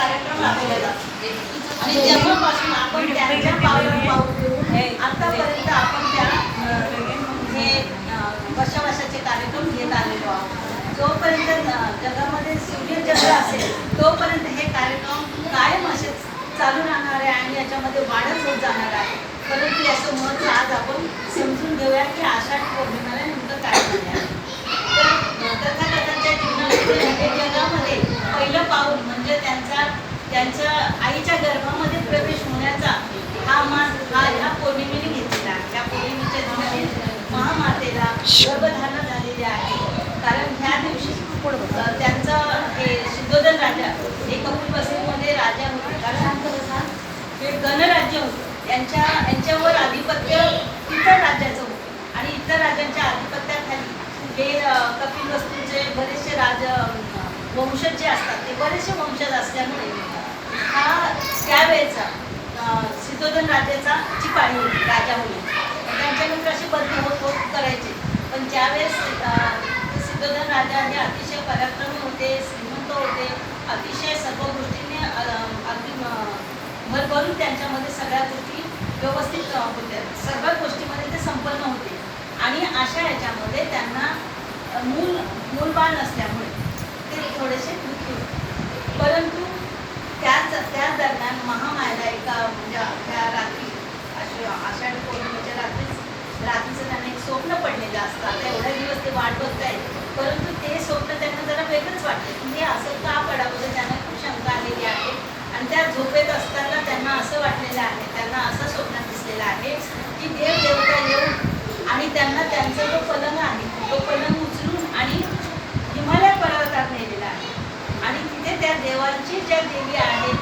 कार्यक्रम राबवले जातात आणि जेव्हापासून आपण त्यांच्या पावलं पाऊल घेऊन आतापर्यंत आपण त्या हे वर्षाचे कार्यक्रम घेत आलेलो आहोत. जोपर्यंत जगामध्ये सूर्यचंद्र असेल तोपर्यंत हे कार्यक्रम कायम असे चालू राहणार आहे आणि याच्यामध्ये वाढच होत जाणार आहे. परंतु याचं महत्त्व आज आपण समजून घेऊया की आषाढ पौर्णिमेला नेमकं काय झालं आहे. तर तथागतांच्या जीवनामध्ये जगामध्ये पहिलं पाऊल म्हणजे त्यांच्या आईच्या गर्भामध्ये प्रवेश होण्याचा ह्या पौर्णिमेने घेतलेला आहे. या पौर्णिमेच्या दिवशी महामातेला गर्भधारणा झालेली आहे. कारण ह्या दिवशी त्यांचं हे सिद्धोधन राजा हे कपिलवस्तूमध्ये राजा होते. कारण हे गणराज्य होतं. यांच्यावर आधिपत्य इतर राज्याचं होतं आणि इतर राज्यांच्या आधिपत्याखाली हे कपिलवस्तूचे बरेचसे वंशज जे असतात ते बरेचसे वंशज असल्यामुळे त्यावेळेचा सिद्धोधन राजाचा ची पाळी होती राजा म्हणून. त्यांच्यानंतर अशी बदली होत करायचे. पण ज्यावेळेस सिद्धोधन राजा हे अतिशय पराक्रमी होते, श्रीमंत होते, अतिशय सर्व गोष्टींनी अगदी भरभरून त्यांच्यामध्ये सगळ्या गोष्टी व्यवस्थित होत्या. सर्व गोष्टीमध्ये ते संपन्न होते आणि अशा ह्याच्यामध्ये त्यांना मूलबाळ नसल्यामुळे ते थोडेसे दुःखी होते. परंतु त्याच दरम्यान महामायला एका म्हणजे त्या रात्री आषाढ पौर्णिमेच्या रात्रीचं त्यांना एक स्वप्न पडलेलं असतं. आता एवढ्या दिवस ते वाट बघताय परंतु ते स्वप्न त्यांना जरा वेगळंच वाटतं की हे असं का पडावं. त्यांना खूप शंका आलेली आहे आणि त्या झोपेत असताना त्यांना असं वाटलेलं आहे, त्यांना असं स्वप्न दिसलेलं आहे की देवता येऊन आणि त्यांना त्यांचा जो पलंग आहे तो पलंग उचलून आणि हिमालय पर्वतात नेलेला आहे आणि तिथे त्या देवांची ज्या देवी आहेत